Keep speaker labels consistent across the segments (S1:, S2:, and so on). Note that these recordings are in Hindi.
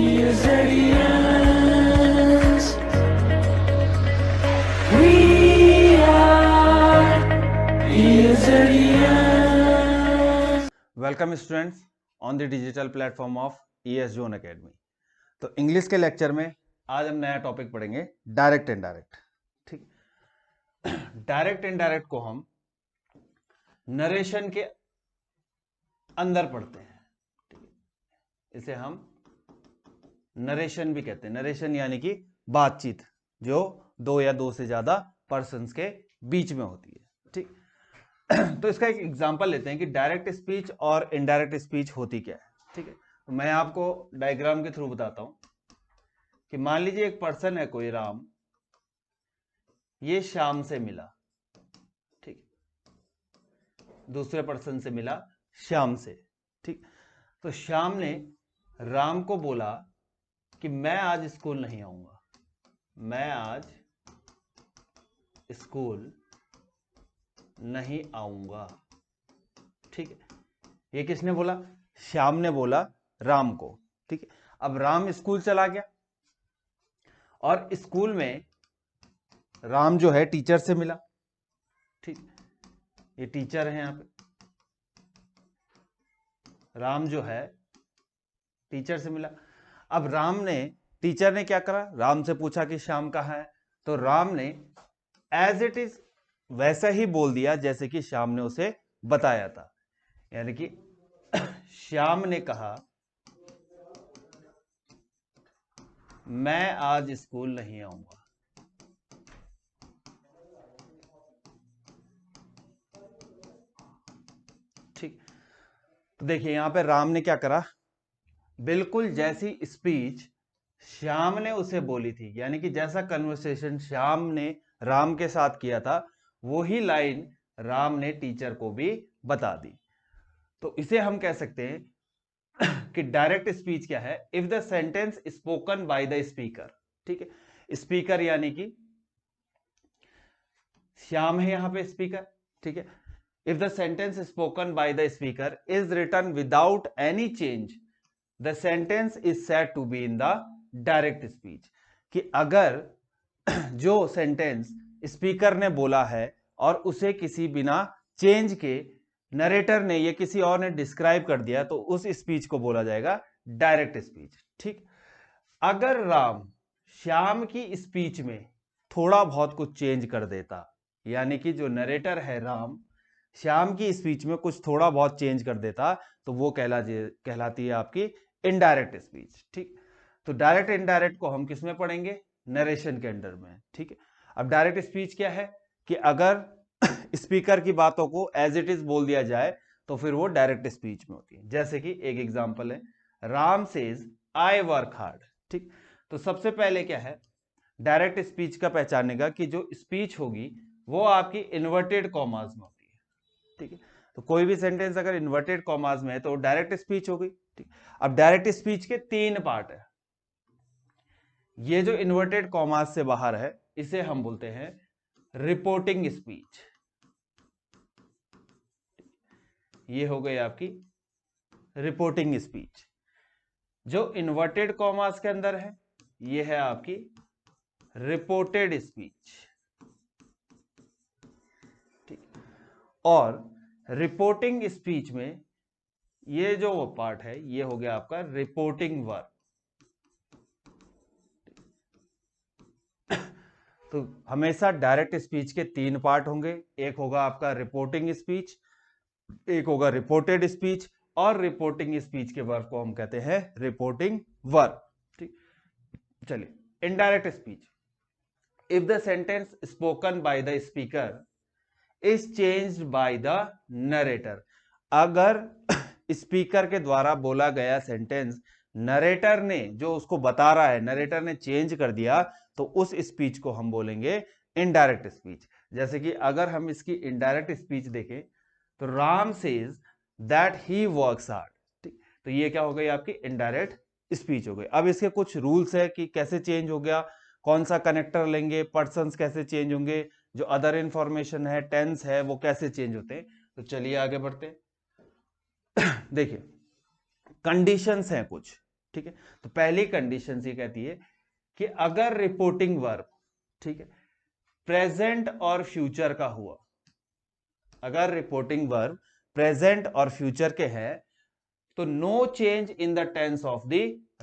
S1: Years. We are years.
S2: Welcome students on the digital platform of ES zone academy. तो इंग्लिश के लेक्चर में आज हम नया टॉपिक पढ़ेंगे डायरेक्ट इनडायरेक्ट। ठीक, डायरेक्ट इनडायरेक्ट को हम नरेशन के अंदर पढ़ते हैं। ठीक है, इसे हम नरेशन भी कहते हैं। नरेशन यानी कि बातचीत जो दो या दो से ज्यादा पर्सन्स के बीच में होती है। ठीक, तो इसका एक एग्जांपल लेते हैं कि डायरेक्ट स्पीच और इनडायरेक्ट स्पीच होती क्या है। ठीक है, तो मैं आपको डायग्राम के थ्रू बताता हूं कि मान लीजिए एक पर्सन है कोई राम, ये श्याम से मिला। ठीक, दूसरे पर्सन से मिला श्याम से। ठीक, तो श्याम ने राम को बोला कि मैं आज स्कूल नहीं आऊंगा, मैं आज स्कूल नहीं आऊंगा। ठीक है, ये किसने बोला? श्याम ने बोला राम को। ठीक है, अब राम स्कूल चला गया और स्कूल में राम जो है टीचर से मिला। ठीक, ये टीचर है यहां पे, राम जो है टीचर से मिला। अब टीचर ने क्या करा? राम से पूछा कि श्याम कहाँ है, तो राम ने एज इट इज वैसा ही बोल दिया जैसे कि श्याम ने उसे बताया था। यानी कि श्याम ने कहा मैं आज स्कूल नहीं आऊंगा। ठीक, तो देखिए यहां पे राम ने क्या करा, बिल्कुल जैसी स्पीच श्याम ने उसे बोली थी, यानी कि जैसा कन्वर्सेशन श्याम ने राम के साथ किया था वही लाइन राम ने टीचर को भी बता दी। तो इसे हम कह सकते हैं कि डायरेक्ट स्पीच क्या है? If the sentence spoken by the speaker. ठीक है, स्पीकर यानी कि श्याम है यहां पे स्पीकर। ठीक है, if the sentence spoken by the speaker is written without any change the sentence is said to be in the direct speech. कि अगर जो सेंटेंस स्पीकर ने बोला है और उसे किसी बिना चेंज के नरेटर ने या किसी और ने डिस्क्राइब कर दिया तो उस स्पीच को बोला जाएगा डायरेक्ट स्पीच। ठीक, अगर राम श्याम की स्पीच में थोड़ा बहुत कुछ चेंज कर देता, यानी कि जो नरेटर है राम श्याम की स्पीच में कुछ थोड़ा बहुत चेंज कर देता, तो वो कहलाती है आपकी इनडायरेक्ट स्पीच। ठीक, तो डायरेक्ट इनडायरेक्ट को हम किसमें पढ़ेंगे? नरेशन के अंडर में। ठीक है, अब डायरेक्ट स्पीच क्या है कि अगर स्पीकर की बातों को एज इट इज बोल दिया जाए तो फिर वो डायरेक्ट स्पीच में होती है। जैसे कि एक एग्जांपल है, Ram says I work hard. ठीक, तो सबसे पहले क्या है डायरेक्ट स्पीच का पहचानने का कि जो स्पीच होगी वो आपकी इन्वर्टेड कॉमास में होती है। ठीक है, तो कोई भी सेंटेंस अगर इन्वर्टेड कॉमास में है तो डायरेक्ट स्पीच हो गई। ठीक, अब डायरेक्ट स्पीच के तीन पार्ट है। ये जो इन्वर्टेड कॉमास से बाहर है इसे हम बोलते हैं रिपोर्टिंग स्पीच। ये हो गई आपकी रिपोर्टिंग स्पीच। जो इन्वर्टेड कॉमास के अंदर है ये है आपकी रिपोर्टेड स्पीच। ठीक, और रिपोर्टिंग स्पीच में ये जो पार्ट है ये हो गया आपका रिपोर्टिंग वर्ब। तो हमेशा डायरेक्ट स्पीच के तीन पार्ट होंगे, एक होगा आपका रिपोर्टिंग स्पीच, एक होगा रिपोर्टेड स्पीच, और रिपोर्टिंग स्पीच के वर्ब को हम कहते हैं रिपोर्टिंग वर्ब। ठीक, चलिए indirect speech, if the sentence spoken by the speaker is changed by the narrator. अगर स्पीकर के द्वारा बोला गया सेंटेंस नरेटर ने जो उसको बता रहा है नरेटर ने चेंज कर दिया तो उस स्पीच को हम बोलेंगे इनडायरेक्ट स्पीच। जैसे कि अगर हम इसकी इनडायरेक्ट स्पीच देखें तो Ram says that he works hard. ठीक, तो ये क्या हो गई आपकी इनडायरेक्ट स्पीच हो गई। अब इसके कुछ रूल्स है कि कैसे चेंज हो गया, कौन सा कनेक्टर लेंगे, पर्सन्स कैसे चेंज होंगे, जो अदर इंफॉर्मेशन है टेंस है वो कैसे चेंज होते हैं। तो चलिए आगे बढ़ते हैं। देखिए कंडीशंस हैं कुछ। ठीक है। तो पहली कंडीशन ये कहती है कि अगर रिपोर्टिंग वर्ब, ठीक है, प्रेजेंट और फ्यूचर का हुआ, अगर रिपोर्टिंग वर्ब प्रेजेंट और फ्यूचर के हैं, तो no change in the tense of the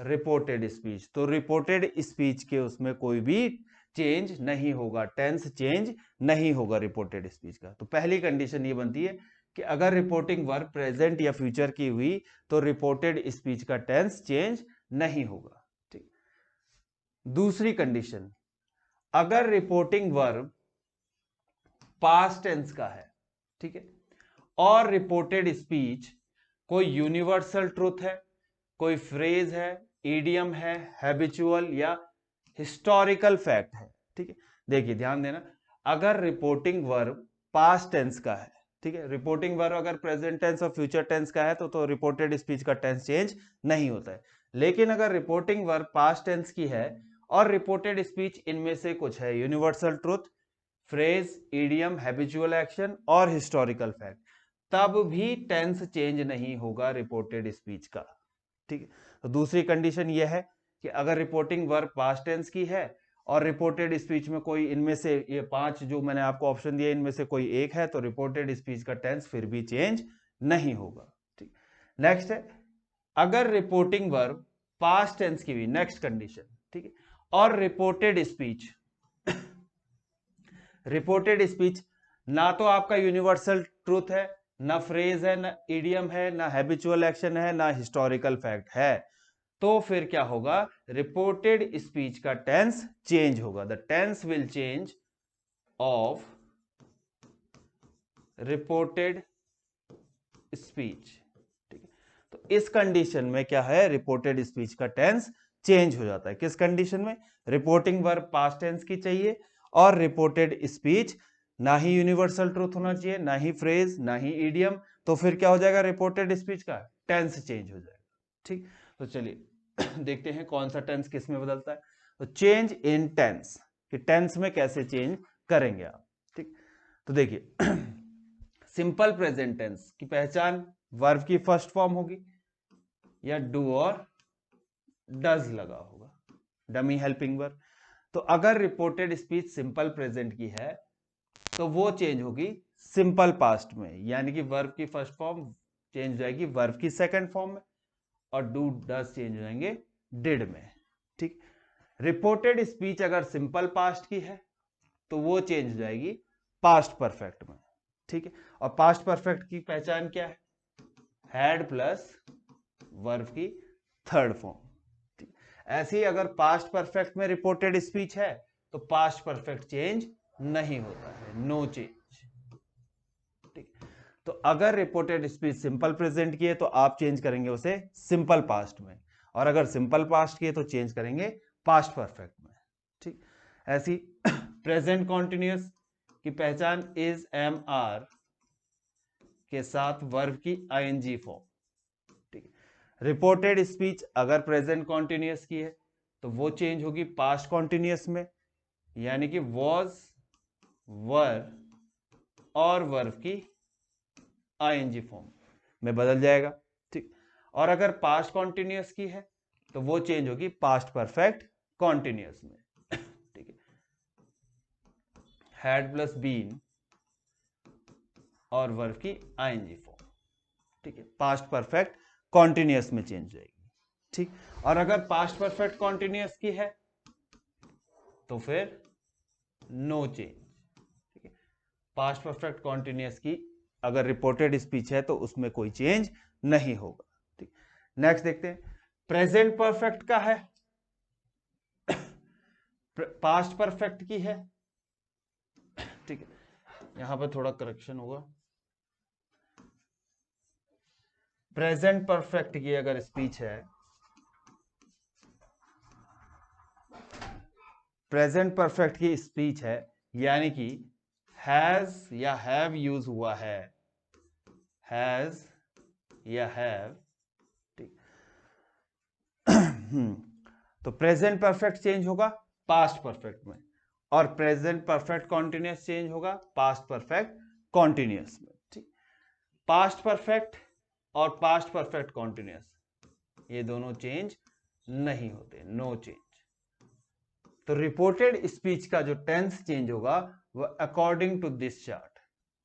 S2: reported speech, तो रिपोर्टेड स्पीच के उसमें कोई भी चेंज नहीं होगा, टेंस चेंज नहीं होगा रिपोर्टेड स्पीच का। तो पहली कंडीशन ये बनती है कि अगर रिपोर्टिंग वर्ब प्रेजेंट या फ्यूचर की हुई तो रिपोर्टेड स्पीच का टेंस चेंज नहीं होगा, ठीक। दूसरी कंडीशन, अगर रिपोर्टिंग वर्ब पास्ट टेंस का है, ठीक है, और रिपोर्टेड स्पीच कोई यूनिवर्सल ट्रूथ है, कोई फ्रेज है, ईडियम है, हैबिचुअल या हिस्टोरिकल फैक्ट है, ठीक है। देखिए ध्यान देना, अगर रिपोर्टिंग वर्ब पास्ट टेंस का है, ठीक है, रिपोर्टिंग वर्ब अगर प्रेजेंट टेंस और फ्यूचर टेंस का है तो रिपोर्टेड स्पीच का टेंस चेंज नहीं होता है। लेकिन अगर रिपोर्टिंग वर्ब पास्ट टेंस की है और रिपोर्टेड स्पीच इनमें से कुछ है, universal truth, phrase, idiom, habitual action और हिस्टोरिकल फैक्ट, तब भी टेंस चेंज नहीं होगा रिपोर्टेड स्पीच का, ठीक है। तो दूसरी कंडीशन यह है कि अगर रिपोर्टिंग वर्ब पास्ट टेंस की है और रिपोर्टेड स्पीच में कोई इनमें से ये 5 जो मैंने आपको ऑप्शन दिए इनमें से कोई एक है, तो रिपोर्टेड स्पीच का टेंस फिर भी चेंज नहीं होगा, ठीक। नेक्स्ट है, अगर रिपोर्टिंग वर्ब पास्ट टेंस की हुई, नेक्स्ट कंडीशन, ठीक है, और रिपोर्टेड स्पीच ना तो आपका यूनिवर्सल ट्रूथ है, ना फ्रेज है, ना इडियम है, ना हैबिचुअल एक्शन है, ना हिस्टोरिकल फैक्ट है, तो फिर क्या होगा, रिपोर्टेड स्पीच का टेंस चेंज होगा। The tense will change of reported speech, ठीक है। तो इस कंडीशन में क्या है, रिपोर्टेड स्पीच का टेंस चेंज हो जाता है। किस कंडीशन में, रिपोर्टिंग वर्ब पास्ट टेंस की चाहिए और रिपोर्टेड स्पीच ना ही यूनिवर्सल ट्रूथ होना चाहिए, ना ही फ्रेज, ना ही इडियम, तो फिर क्या हो जाएगा, रिपोर्टेड स्पीच का टेंस चेंज हो जाएगा, ठीक। तो चलिए देखते हैं कौन सा टेंस किस में बदलता है। तो चेंज इन टेंस, कि टेंस में कैसे चेंज करेंगे आप, ठीक। तो देखिए सिंपल प्रेजेंट टेंस की पहचान वर्ब की फर्स्ट फॉर्म होगी या डू और डज लगा होगा, डमी हेल्पिंग वर्ब। तो अगर रिपोर्टेड स्पीच सिंपल प्रेजेंट की है तो वो चेंज होगी सिंपल पास्ट में, यानी कि वर्ब की फर्स्ट फॉर्म चेंज हो जाएगी वर्ब की सेकंड फॉर्म में, और डू डज चेंज हो जाएंगे डिड में, ठीक। रिपोर्टेड स्पीच अगर सिंपल पास्ट की है तो वो चेंज हो जाएगी पास्ट परफेक्ट में, ठीक है। और पास्ट परफेक्ट की पहचान क्या है, हैड प्लस वर्ब की थर्ड फॉर्म, ठीक। ऐसे ही अगर पास्ट परफेक्ट में रिपोर्टेड स्पीच है तो पास्ट परफेक्ट चेंज नहीं होता है, नो चेंज, ठीक। तो अगर रिपोर्टेड स्पीच सिंपल प्रेजेंट की है तो आप चेंज करेंगे उसे सिंपल पास्ट में, और अगर सिंपल पास्ट की है तो चेंज करेंगे पास्ट परफेक्ट में, ठीक। ऐसी प्रेजेंट कॉन्टिन्यूअस की पहचान इज, एम, आर के साथ वर्ब की आईएनजी फॉर्म, ठीक है। रिपोर्टेड स्पीच अगर प्रेजेंट कॉन्टिन्यूअस की है तो वो चेंज होगी पास्ट कॉन्टिन्यूअस में, यानी कि वॉज, वर और वर्ब की आईएनजी फॉर्म में बदल जाएगा, ठीक। और अगर पास्ट कॉन्टिन्यूअस की है तो वो चेंज होगी पास्ट परफेक्ट कॉन्टिन्यूअस में, ठीक है। हैड प्लस बीन और वर्ब की आईएनजी फॉर्म, ठीक है, पास्ट परफेक्ट कॉन्टिन्यूअस में चेंज हो जाएगी, ठीक। और अगर पास्ट परफेक्ट कॉन्टिन्यूअस की है तो फिर नो चेंज, ठीक है। पास्ट परफेक्ट कॉन्टिन्यूअस की अगर रिपोर्टेड स्पीच है तो उसमें कोई चेंज नहीं होगा, ठीक। नेक्स्ट देखते हैं, प्रेजेंट परफेक्ट का है, पास्ट परफेक्ट की है, ठीक है। यहां पर थोड़ा करेक्शन होगा, प्रेजेंट परफेक्ट की अगर स्पीच है, प्रेजेंट परफेक्ट की स्पीच है, यानी कि हैज या हैव यूज हुआ है, हैज या हैव, ठीक। तो प्रेजेंट परफेक्ट चेंज होगा पास्ट परफेक्ट में, और प्रेजेंट परफेक्ट कॉन्टिन्यूअस चेंज होगा पास्ट परफेक्ट कॉन्टिन्यूअस में, ठीक। पास्ट परफेक्ट और पास्ट परफेक्ट कॉन्टिन्यूअस ये दोनों चेंज नहीं होते, नो चेंज। तो रिपोर्टेड स्पीच का जो टेंस चेंज होगा वो अकॉर्डिंग टू दिस चार्ट,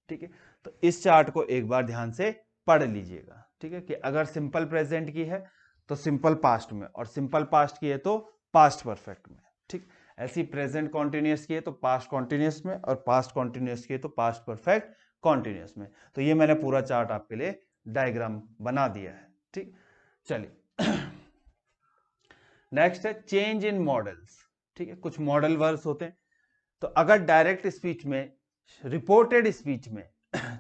S2: ठीक है। तो इस चार्ट को एक बार ध्यान से पढ़ लीजिएगा, ठीक है, कि अगर सिंपल प्रेजेंट की है तो सिंपल पास्ट में, और सिंपल पास्ट की है तो पास्ट परफेक्ट में, ठीक। ऐसी प्रेजेंट कॉन्टिन्यूअस की है तो पास्ट कॉन्टिन्यूअस में, और पास्ट कॉन्टिन्यूअस की है तो पास्ट परफेक्ट कॉन्टिन्यूअस में। तो ये मैंने पूरा चार्ट आपके लिए डायग्राम बना दिया है, ठीक। चलिए नेक्स्ट है चेंज इन मॉडल्स, ठीक है। कुछ मॉडल वर्ड्स होते हैं। तो अगर डायरेक्ट स्पीच में, रिपोर्टेड स्पीच में,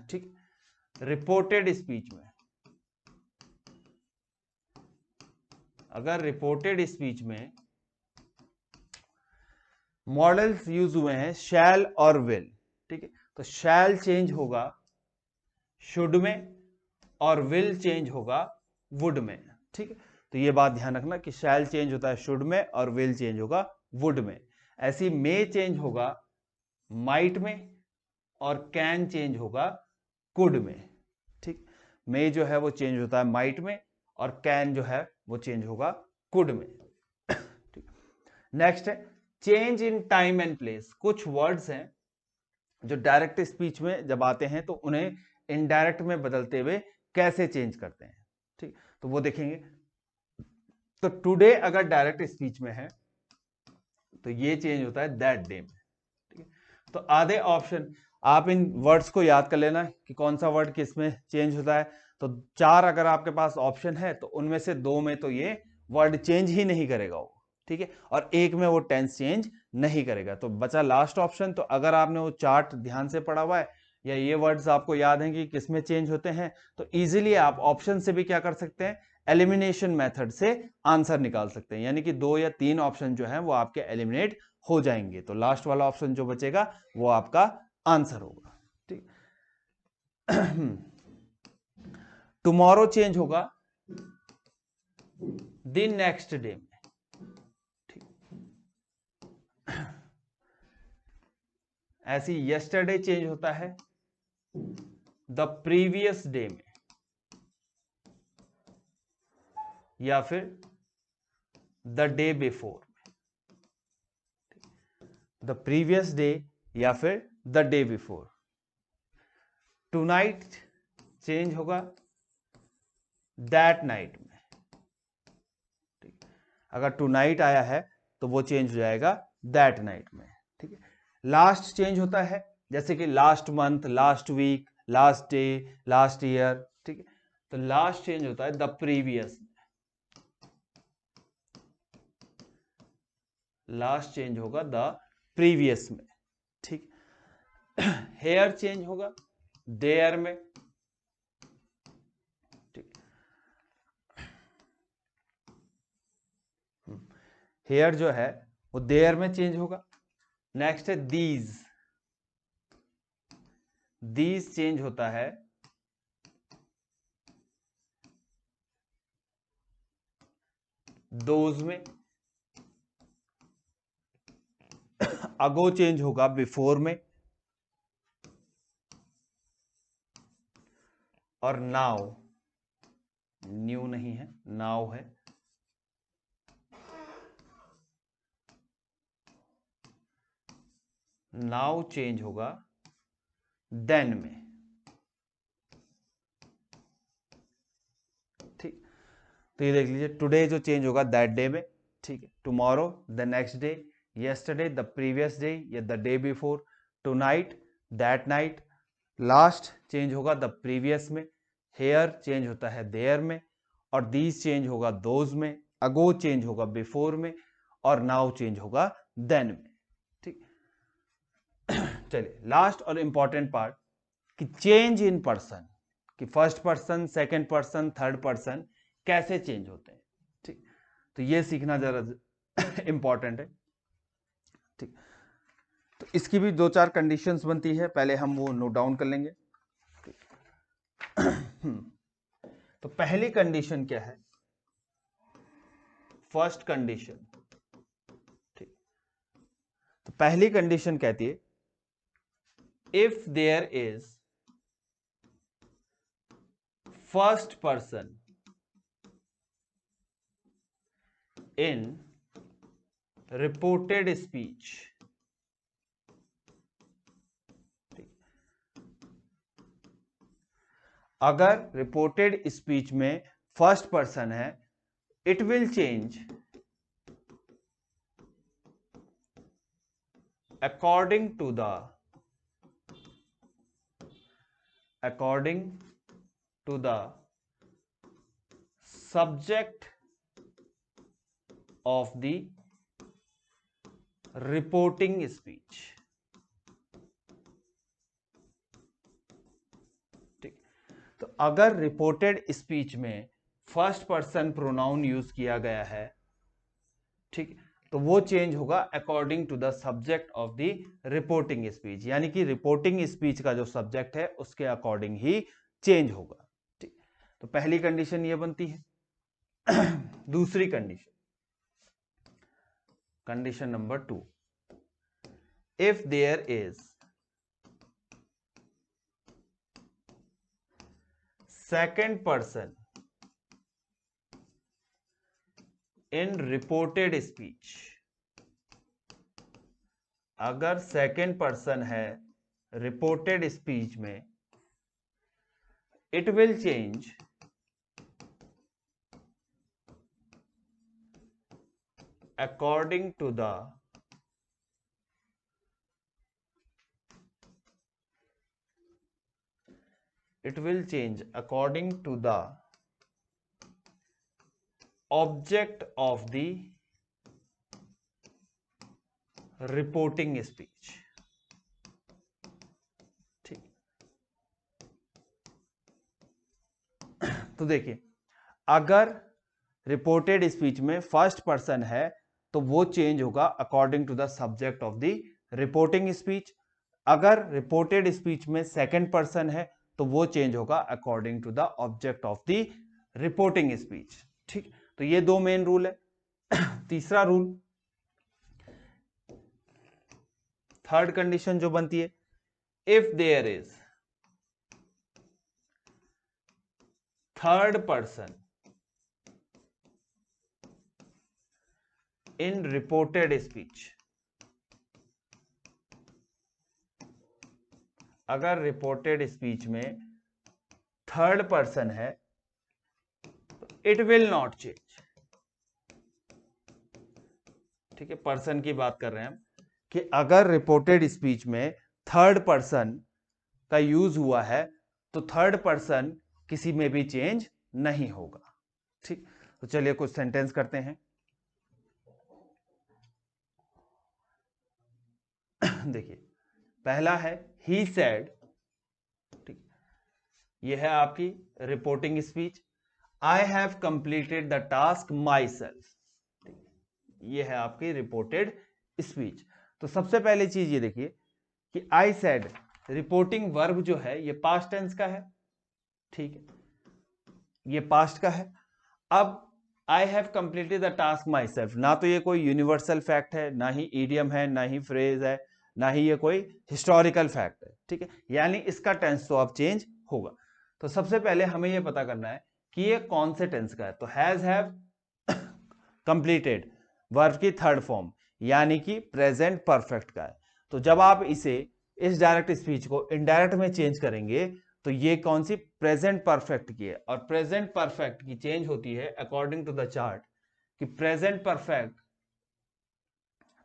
S2: ठीक, रिपोर्टेड स्पीच में, अगर रिपोर्टेड स्पीच में मॉडल्स यूज हुए हैं शैल और विल, ठीक है, तो शैल चेंज होगा शुड में, और विल चेंज होगा वुड में, ठीक है। तो ये बात ध्यान रखना कि शैल चेंज होता है शुड में और विल चेंज होगा वुड में। ऐसी मे चेंज होगा माइट में, और कैन चेंज होगा कुड में, ठीक। मे जो है वो चेंज होता है माइट में, और कैन जो है वो चेंज होगा कुड में, ठीक। नेक्स्ट है change in time and place. कुछ वर्ड्स हैं जो डायरेक्ट स्पीच में जब आते हैं तो उन्हें इनडायरेक्ट में बदलते हुए कैसे चेंज करते हैं, ठीक। तो वो देखेंगे। तो टुडे अगर डायरेक्ट स्पीच में है तो ये चेंज होता है दैट डे में, ठीक है। तो आधे ऑप्शन आप इन वर्ड्स को याद कर लेना कि कौन सा वर्ड किस में चेंज होता है। तो 4 अगर आपके पास ऑप्शन है तो उनमें से 2 में तो ये वर्ड चेंज ही नहीं करेगा वो, ठीक है, और एक में वो टेंस चेंज नहीं करेगा। तो बचा लास्ट ऑप्शन। तो अगर आपने वो चार्ट ध्यान से पढ़ा हुआ है या ये वर्ड्स आपको याद हैं कि किस में चेंज होते हैं, तो इजीली आप ऑप्शन से भी क्या कर सकते हैं, एलिमिनेशन मेथड से आंसर निकाल सकते हैं, यानी कि 2 या 3 ऑप्शन जो है वो आपके एलिमिनेट हो जाएंगे। तो लास्ट वाला ऑप्शन जो बचेगा वो आपका आंसर होगा, ठीक। टुमारो चेंज होगा द नेक्स्ट डे में, ठीक। ऐसी यस्टरडे चेंज होता है द प्रीवियस डे में, या फिर the day before, the previous day या फिर the day before. Tonight change होगा दैट नाइट में, ठीक। अगर टुनाइट आया है तो वो चेंज हो जाएगा दैट नाइट में, ठीक है। लास्ट चेंज होता है जैसे कि last month, last week, last day, last year, ठीक है। तो लास्ट चेंज होता है द प्रीवियस, लास्ट चेंज होगा द प्रीवियस में, ठीक। हेयर चेंज होगा देयर में, ठीक। हेयर जो है वो देयर में चेंज होगा। नेक्स्ट है दीज, दीज चेंज होता है दोज में। अगो चेंज होगा बिफोर में, और नाउ, न्यू नहीं है, नाउ है, नाउ चेंज होगा देन में, ठीक। तो ये देख लीजिए टुडे जो चेंज होगा दैट डे में, ठीक है। Tomorrow the next day, yesterday the previous day या the day before, tonight that night, last change होगा द प्रीवियस में, हेयर चेंज होता है देयर में, और दीज चेंज होगा दोज में, अगो चेंज होगा बिफोर में, और नाउ चेंज होगा देन में, ठीक। चलिए लास्ट और इंपॉर्टेंट पार्ट कि चेंज इन पर्सन, कि first person, second person, third person कैसे चेंज होते हैं, ठीक। तो ये सीखना जरा इंपॉर्टेंट है, ठीक। तो इसकी भी 2-4 कंडीशंस बनती है, पहले हम वो नोट डाउन कर लेंगे। तो पहली कंडीशन क्या है, फर्स्ट कंडीशन, ठीक। तो पहली कंडीशन कहती है if there is first person in reported speech, अगर रिपोर्टेड स्पीच में फर्स्ट पर्सन है, it will change according to the subject of the reporting speech। ठीक, तो अगर रिपोर्टेड स्पीच में फर्स्ट पर्सन प्रोनाउन यूज किया गया है, ठीक, तो वो चेंज होगा according to the subject of the reporting speech, यानी कि रिपोर्टिंग स्पीच का जो सब्जेक्ट है उसके अकॉर्डिंग ही चेंज होगा। ठीक, तो पहली कंडीशन ये बनती है। दूसरी condition number 2, if there is second person in reported speech, अगर सेकेंड पर्सन है रिपोर्टेड स्पीच में, it will change according to the object of the reporting speech. ठीक, तो देखिए, अगर रिपोर्टेड स्पीच में फर्स्ट पर्सन है तो वो चेंज होगा according to the subject of the reporting speech. अगर रिपोर्टेड स्पीच में सेकंड पर्सन है तो वो चेंज होगा according to the object of the reporting speech. ठीक, तो ये दो मेन रूल है। तीसरा रूल, थर्ड कंडीशन जो बनती है, if there is third person in reported speech, अगर रिपोर्टेड स्पीच में थर्ड पर्सन है तो इट विल नॉट चेंज। ठीक है, पर्सन की बात कर रहे हैं हम कि अगर रिपोर्टेड स्पीच में थर्ड पर्सन का यूज हुआ है तो थर्ड पर्सन किसी में भी चेंज नहीं होगा। ठीक, तो चलिए कुछ सेंटेंस करते हैं। देखिए, पहला है ही सेड, ठीक, ये है आपकी reporting speech. I have completed the task my self, ये है आपकी रिपोर्टेड स्पीच। तो सबसे पहली चीज ये देखिए कि आई सेड, रिपोर्टिंग वर्ब जो है ये पास्ट टेंस का है। ठीक है, ये पास्ट का है। अब I have completed the task my self, ना तो ये कोई यूनिवर्सल फैक्ट है, ना ही ईडियम है, ना ही फ्रेज है, ना ही ये कोई हिस्टोरिकल फैक्ट है। ठीक है, यानी इसका टेंस तो अब चेंज होगा। तो सबसे पहले हमें ये पता करना है कि ये कौन से टेंस का है। तो हैज हैव कंप्लीटेड वर्ब की थर्ड फॉर्म, यानी कि प्रेजेंट परफेक्ट का है। तो जब आप इसे इस डायरेक्ट स्पीच को इनडायरेक्ट में चेंज करेंगे तो ये कौन सी, प्रेजेंट परफेक्ट की है। और प्रेजेंट परफेक्ट की चेंज होती है अकॉर्डिंग टू द चार्ट कि प्रेजेंट परफेक्ट,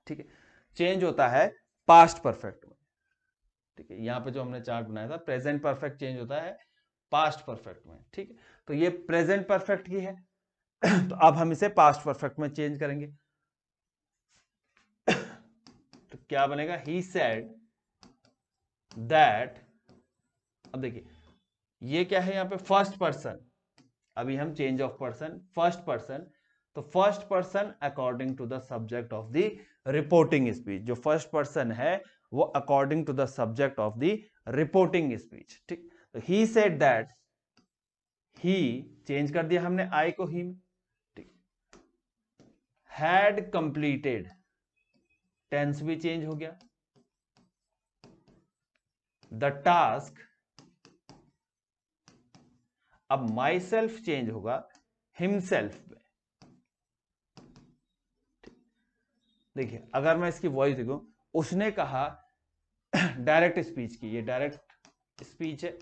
S2: ठीक है, चेंज होता है पास्ट परफेक्ट में। ठीक है, यहां पे जो हमने चार्ट बनाया था, प्रेजेंट परफेक्ट चेंज होता है पास्ट परफेक्ट में। ठीक है, तो ये प्रेजेंट परफेक्ट की है। तो अब हम इसे पास्ट परफेक्ट में चेंज करेंगे। तो क्या बनेगा, ही सेड दैट, अब देखिए ये क्या है, यहां पे फर्स्ट पर्सन, अभी हम change of person, first person, तो first person according to the subject of the reporting speech, जो फर्स्ट पर्सन है वो according to the subject of the reporting speech. ठीक, तो he said that, he change कर दिया हमने आई को ही में, ठीक, हैड कंप्लीटेड, टेंस भी चेंज हो गया, द टास्क, अब माई सेल्फ चेंज होगा हिमसेल्फ में। देखिए अगर मैं इसकी वॉइस देखूं, उसने कहा डायरेक्ट स्पीच की, ये डायरेक्ट स्पीच है,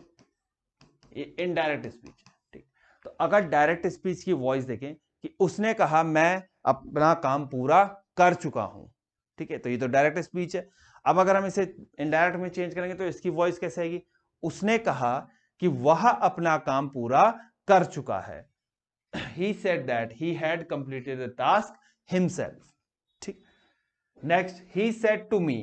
S2: ये इनडायरेक्ट स्पीच है, ठीक। तो अगर डायरेक्ट स्पीच की वॉइस देखें कि उसने कहा मैं अपना काम पूरा कर चुका हूं, ठीक है, तो ये तो डायरेक्ट स्पीच है। अब अगर हम इसे इनडायरेक्ट में चेंज करेंगे तो इसकी वॉइस कैसे आएगी, उसने कहा कि वह अपना काम पूरा कर चुका है, he said that he had completed the task himself, ठीक। Next, he said to me,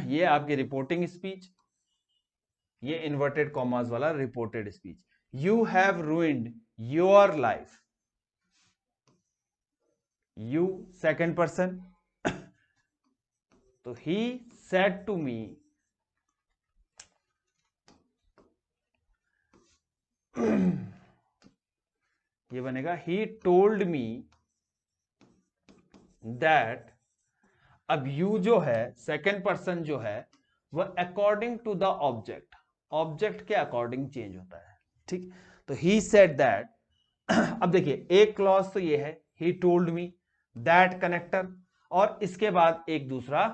S2: ये आपकी रिपोर्टिंग स्पीच, ये इन्वर्टेड कॉमास वाला reported speech. You have ruined your life, you second person, तो ही सेड टू मी, ये बनेगा ही टोल्ड मी दैट। अब यू जो है सेकंड पर्सन जो है वह according to the object, object के अकॉर्डिंग चेंज होता है, ठीक। तो ही सेड दैट, अब देखिए एक क्लॉज तो ये है ही टोल्ड मी, दैट कनेक्टर, और इसके बाद एक दूसरा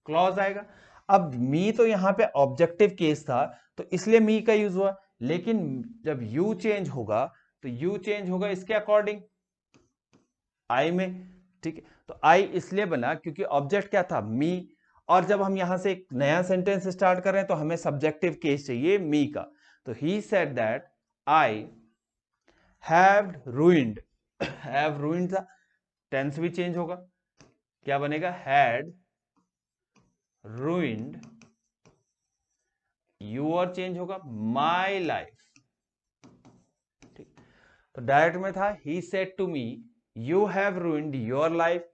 S2: क्लॉज आएगा। अब मी तो यहां पे ऑब्जेक्टिव केस था तो इसलिए मी का यूज हुआ, लेकिन जब यू चेंज होगा तो यू चेंज होगा इसके अकॉर्डिंग आई में, ठीक है। तो आई इसलिए बना क्योंकि ऑब्जेक्ट क्या था, मी, और जब हम यहां से एक नया सेंटेंस स्टार्ट कर रहे हैं तो हमें सब्जेक्टिव केस चाहिए मी का। तो he said that I have ruined, have ruined था, टेंस भी चेंज होगा, क्या बनेगा, हैड रूइंड, यूर चेंज होगा, माई लाइफ, ठीक। तो डायरेक्ट में था he said to me you have ruined your life,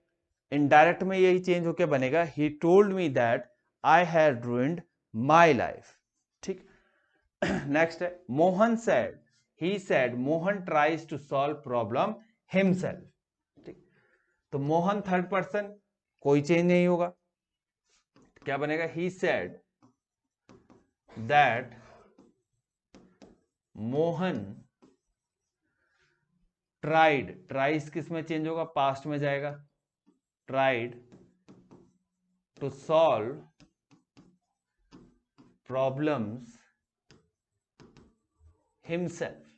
S2: indirect में यही चेंज होकर बनेगा he told me that I had ruined my life, ठीक। नेक्स्ट है Mohan said, he said Mohan tries to solve problem himself, ठीक। तो मोहन थर्ड पर्सन, कोई चेंज नहीं होगा, क्या बनेगा, he said that Mohan tried, tries किस में चेंज होगा, पास्ट में जाएगा, tried to solve problems himself,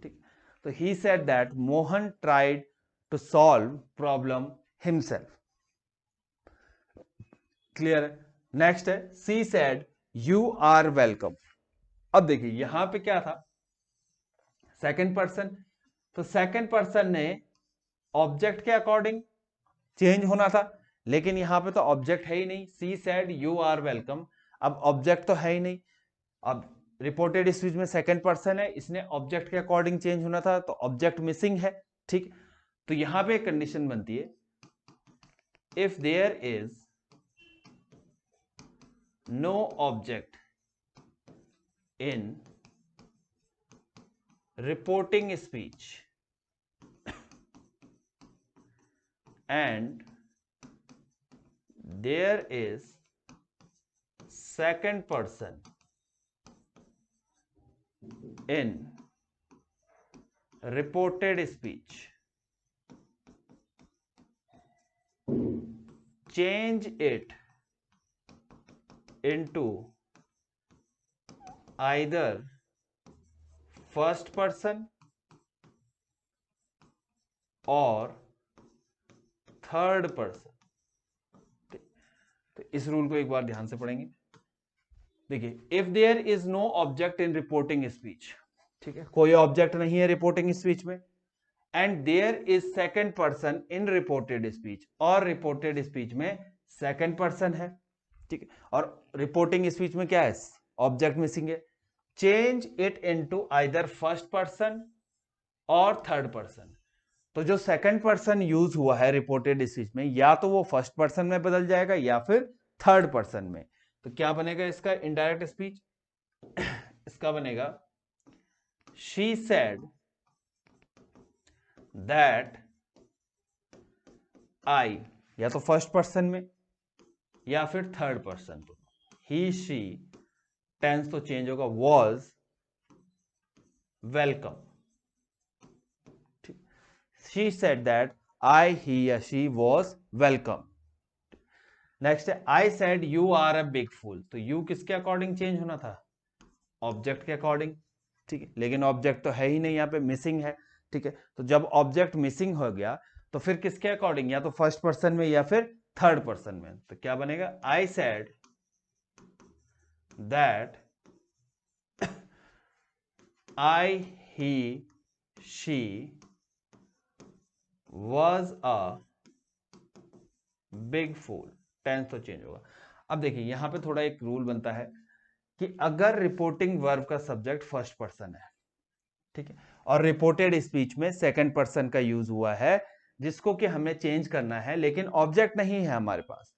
S2: ठीक। तो he said that Mohan tried to solve problem himself, clear है। नेक्स्ट है she said you are welcome. अब देखिए यहां पे क्या था, सेकंड पर्सन, तो सेकंड पर्सन ने ऑब्जेक्ट के अकॉर्डिंग चेंज होना था, लेकिन यहां पे तो ऑब्जेक्ट है ही नहीं, she said you are welcome, अब ऑब्जेक्ट तो है ही नहीं। अब रिपोर्टेड स्पीच में सेकंड पर्सन है, इसने ऑब्जेक्ट के अकॉर्डिंग चेंज होना था, तो ऑब्जेक्ट मिसिंग है, ठीक। तो यहां पे एक कंडीशन बनती है, if there is no object in reporting speech and there is second person in reported speech, change it into either first person or third person. तो इस रूल को एक बार ध्यान से पढ़ेंगे। देखिए if there is no object in reporting speech, ठीक है, कोई ऑब्जेक्ट नहीं है रिपोर्टिंग स्पीच में, and there is second person in reported speech, और रिपोर्टेड स्पीच में सेकंड पर्सन है, ठीक है, और रिपोर्टिंग स्पीच में क्या है, ऑब्जेक्ट मिसिंग है, change it into either first person और थर्ड पर्सन। तो जो सेकंड पर्सन यूज हुआ है रिपोर्टेड स्पीच में, या तो वो फर्स्ट पर्सन में बदल जाएगा या फिर थर्ड पर्सन में। तो क्या बनेगा इसका इनडायरेक्ट स्पीच, इसका बनेगा शी सेड दैट आई, या तो फर्स्ट पर्सन में या फिर थर्ड पर्सन को, ही शी, टेंस तो चेंज होगा, was welcome, She said that I, he या शी वॉज वेलकम। नेक्स्ट है I said you are a big fool. तो यू किसके अकॉर्डिंग चेंज होना था? ऑब्जेक्ट के अकॉर्डिंग, ठीक है, लेकिन ऑब्जेक्ट तो है ही नहीं, यहाँ पे मिसिंग है, ठीक है। तो जब ऑब्जेक्ट मिसिंग हो गया तो फिर किसके अकॉर्डिंग, या तो फर्स्ट पर्सन में या फिर थर्ड पर्सन में। तो क्या बनेगा? I said that I, he, she was a big fool. Tense तो चेंज होगा। अब देखिए यहां पे थोड़ा एक रूल बनता है कि अगर रिपोर्टिंग वर्ब का सब्जेक्ट फर्स्ट पर्सन है, ठीक है, और रिपोर्टेड स्पीच में सेकंड पर्सन का यूज हुआ है जिसको कि हमें चेंज करना है, लेकिन ऑब्जेक्ट नहीं है हमारे पास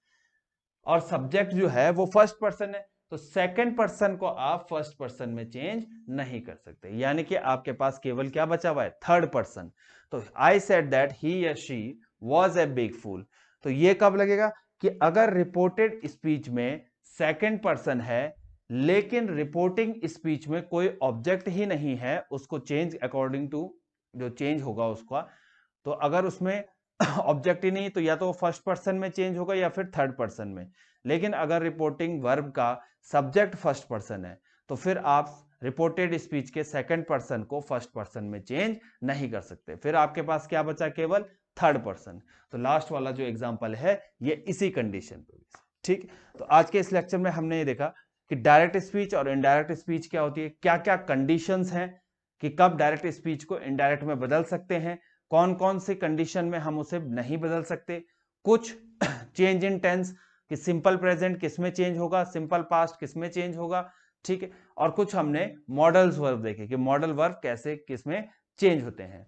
S2: और सब्जेक्ट जो है वो फर्स्ट पर्सन है, तो सेकंड पर्सन को आप फर्स्ट पर्सन में चेंज नहीं कर सकते, यानी कि आपके पास केवल क्या बचा हुआ है? Third person. तो आई सेड दैट ही या she was a big fool. तो ये कब लगेगा? कि अगर रिपोर्टेड स्पीच में सेकंड पर्सन है लेकिन रिपोर्टिंग स्पीच में कोई ऑब्जेक्ट ही नहीं है, उसको चेंज अकॉर्डिंग टू जो चेंज होगा उसका, तो अगर उसमें ऑब्जेक्ट ही नहीं तो या तो फर्स्ट पर्सन में चेंज होगा या फिर थर्ड पर्सन में। लेकिन अगर रिपोर्टिंग वर्ब का सब्जेक्ट फर्स्ट पर्सन है तो फिर आप रिपोर्टेड स्पीच के सेकंड पर्सन को फर्स्ट पर्सन में चेंज नहीं कर सकते, फिर आपके पास क्या बचा? केवल थर्ड पर्सन। तो लास्ट वाला जो एग्जांपल है ये इसी कंडीशन पे, ठीक। तो आज के इस लेक्चर में हमने ये देखा कि डायरेक्ट स्पीच और इनडायरेक्ट स्पीच क्या होती है, क्या क्या कंडीशंस हैं कि कब डायरेक्ट स्पीच को इनडायरेक्ट में बदल सकते हैं, कौन कौन सी कंडीशन में हम उसे नहीं बदल सकते, कुछ चेंज इन टेंस कि सिंपल प्रेजेंट किस में चेंज होगा, सिंपल पास्ट किस में चेंज होगा, ठीक है, और कुछ हमने मॉडल्स वर्ब देखे कि मॉडल वर्ब कैसे किस में चेंज होते हैं।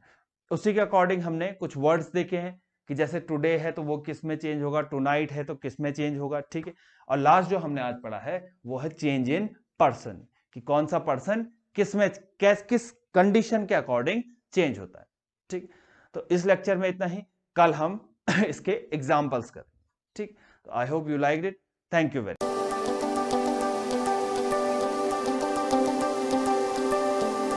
S2: उसी के अकॉर्डिंग हमने कुछ वर्ड्स देखे हैं कि जैसे टुडे है तो वो किस में चेंज होगा, टुनाइट है तो किस में चेंज होगा, ठीक है। और लास्ट जो हमने आज पढ़ा है वो है चेंज इन पर्सन, कि कौन सा पर्सन किस में किस कंडीशन के अकॉर्डिंग चेंज होता है, ठीक। तो इस लेक्चर में इतना ही, कल हम इसके एग्जाम्पल्स करें, ठीक। तो I hope you liked it, thank you very much.